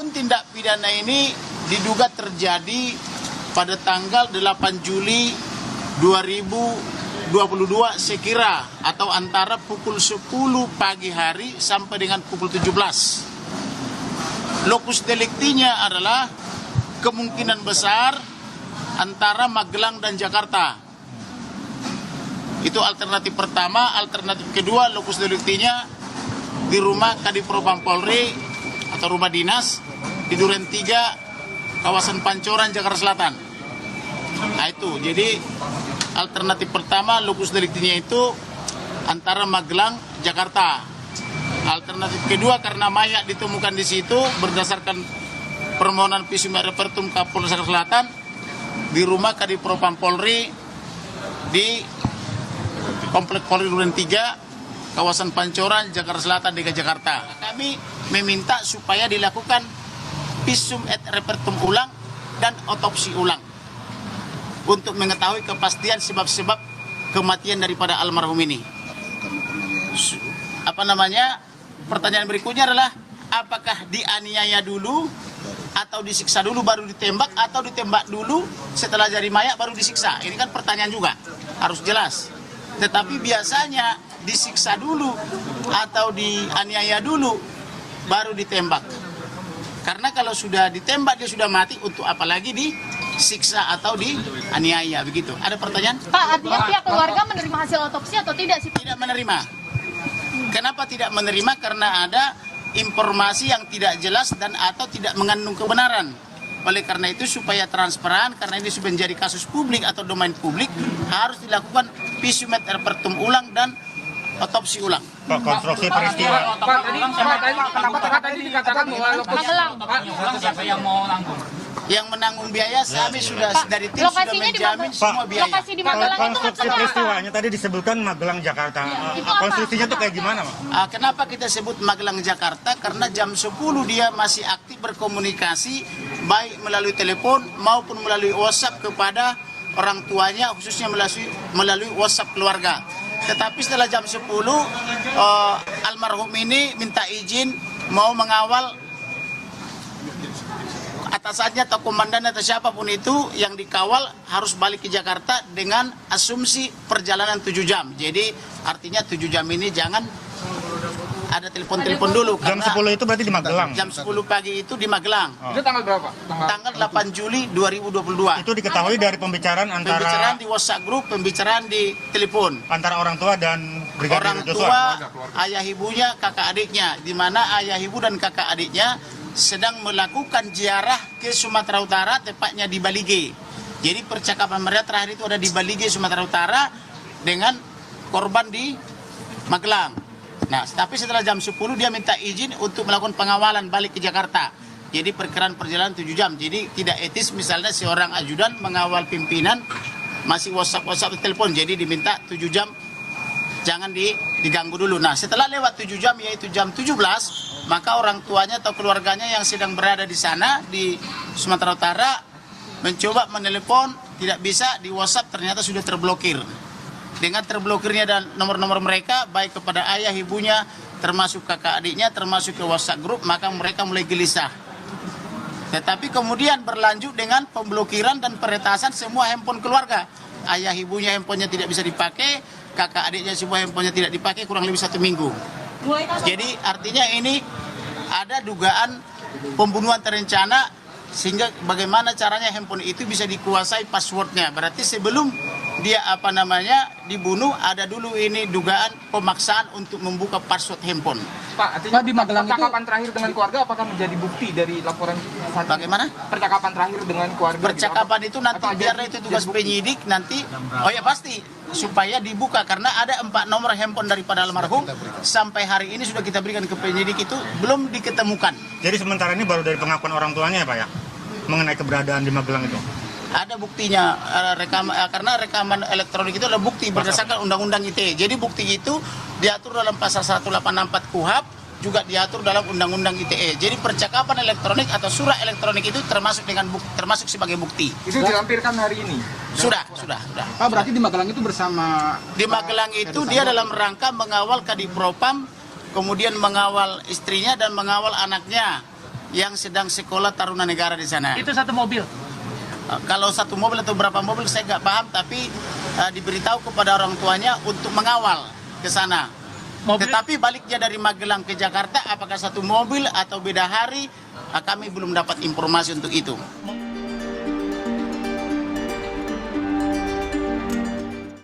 Adapun tindak pidana ini diduga terjadi pada tanggal 8 Juli 2022 sekira atau antara pukul 10 pagi hari sampai dengan pukul 17. Lokus deliktinya adalah kemungkinan besar antara Magelang dan Jakarta. Itu alternatif pertama. Alternatif kedua, lokus deliktinya di rumah Kadipropam Polri atau rumah dinas di Duren 3, kawasan Pancoran, Jakarta Selatan. Nah itu, jadi alternatif pertama lokus deliktinya itu antara Magelang, Jakarta. Alternatif kedua, karena mayat ditemukan di situ berdasarkan permohonan visum et repertum Kapolres Jakarta Selatan di rumah Kadipropam Polri di Komplek Polri Duren 3, kawasan Pancoran, Jakarta Selatan, DKI Jakarta. Kami meminta supaya dilakukan visum et repertum ulang dan otopsi ulang untuk mengetahui kepastian sebab-sebab kematian daripada almarhum ini. Pertanyaan berikutnya adalah apakah dianiaya dulu atau disiksa dulu baru ditembak, atau ditembak dulu setelah jadi mayat baru disiksa? Ini kan pertanyaan juga, harus jelas. Tetapi biasanya disiksa dulu atau dianiaya dulu baru ditembak. Karena kalau sudah ditembak dia sudah mati, untuk apalagi disiksa atau dianiaya, begitu. Ada pertanyaan? Pak, artinya pihak keluarga menerima hasil otopsi atau tidak sih? Tidak menerima. Kenapa tidak menerima? Karena ada informasi yang tidak jelas dan atau tidak mengandung kebenaran. Oleh karena itu, supaya transparan, karena ini sudah menjadi kasus publik atau domain publik, harus dilakukan visum et repertum ulang dan otopsi ulang. Pak, konstruksi peristiwa. Pak, tadi dikatakan bahwa siapa yang mau nanggung? Yang menanggung biaya, kami sudah dari tim sudah menjamin semua biaya. Lokasi di Magelang itu Konstruksi peristiwanya tadi disebutkan Magelang, Jakarta. Konstruksinya itu kayak gimana, Pak? Kenapa kita sebut Magelang, Jakarta? Karena jam 10 dia masih aktif berkomunikasi, baik melalui telepon maupun melalui WhatsApp kepada orang tuanya, khususnya melalui WhatsApp keluarga. Tetapi setelah jam 10, almarhum ini minta izin mau mengawal atasannya atau komandannya atau siapapun itu yang dikawal harus balik ke Jakarta dengan asumsi perjalanan 7 jam. Jadi artinya 7 jam ini jangan ada telepon-telepon dulu. Jam 10 itu berarti di Magelang? Jam 10 pagi itu di Magelang. Itu tanggal berapa? Tanggal 8 Juli 2022. Itu diketahui dari pembicaraan antara... Pembicaraan di WhatsApp grup, pembicaraan di telepon. Antara orang tua dan Brigadir Orang Joshua? tua, ayah ibunya, kakak adiknya. Di mana ayah ibu dan kakak adiknya sedang melakukan ziarah ke Sumatera Utara, tepatnya di Balige. Jadi percakapan mereka terakhir itu ada di Balige, Sumatera Utara, dengan korban di Magelang. Nah, tapi setelah jam 10 dia minta izin untuk melakukan pengawalan balik ke Jakarta. Jadi perkiraan perjalanan 7 jam. Jadi tidak etis misalnya seorang ajudan mengawal pimpinan masih WhatsApp telepon. Jadi diminta 7 jam jangan diganggu dulu. Nah, setelah lewat 7 jam yaitu jam 17, maka orang tuanya atau keluarganya yang sedang berada di sana di Sumatera Utara mencoba menelepon, tidak bisa, di WhatsApp ternyata sudah terblokir. Dengan terblokirnya dan nomor-nomor mereka, baik kepada ayah ibunya, termasuk kakak adiknya, termasuk ke WhatsApp grup, maka mereka mulai gelisah. Tetapi kemudian berlanjut dengan pemblokiran dan peretasan semua handphone keluarga. Ayah ibunya handphonenya tidak bisa dipakai, kakak adiknya semua handphonenya tidak dipakai kurang lebih 1 minggu. Jadi artinya ini ada dugaan pembunuhan terencana, sehingga bagaimana caranya handphone itu bisa dikuasai passwordnya. Berarti sebelum dia dibunuh, ada dulu ini dugaan pemaksaan untuk membuka password handphone. Pak, artinya di Magelang percakapan terakhir dengan keluarga apakah menjadi bukti dari laporan? Bagaimana? Percakapan terakhir dengan keluarga. Percakapan itu nanti biarlah itu tugas penyidik nanti. Oh ya pasti, supaya dibuka, karena ada 4 nomor handphone daripada almarhum sampai hari ini sudah kita berikan ke penyidik, itu belum diketemukan. Jadi sementara ini baru dari pengakuan orang tuanya ya, Pak, ya? Mengenai keberadaan di Magelang itu? Ada buktinya, karena rekaman elektronik itu adalah bukti berdasarkan Undang-Undang ITE. Jadi bukti itu diatur dalam pasal 184 KUHP, juga diatur dalam Undang-Undang ITE. Jadi percakapan elektronik atau surat elektronik itu termasuk sebagai bukti. Itu dilampirkan hari ini? Sudah. Pak, berarti di Magelang itu bersama... Di Magelang itu dia dalam rangka mengawal Kadipropam, kemudian mengawal istrinya dan mengawal anaknya. yang sedang sekolah Taruna Negara di sana. Itu satu mobil. Kalau satu mobil atau berapa mobil saya nggak paham, tapi diberitahu kepada orang tuanya untuk mengawal ke sana. Mobil- Tetapi baliknya dari Magelang ke Jakarta, apakah satu mobil atau beda hari, kami belum dapat informasi untuk itu.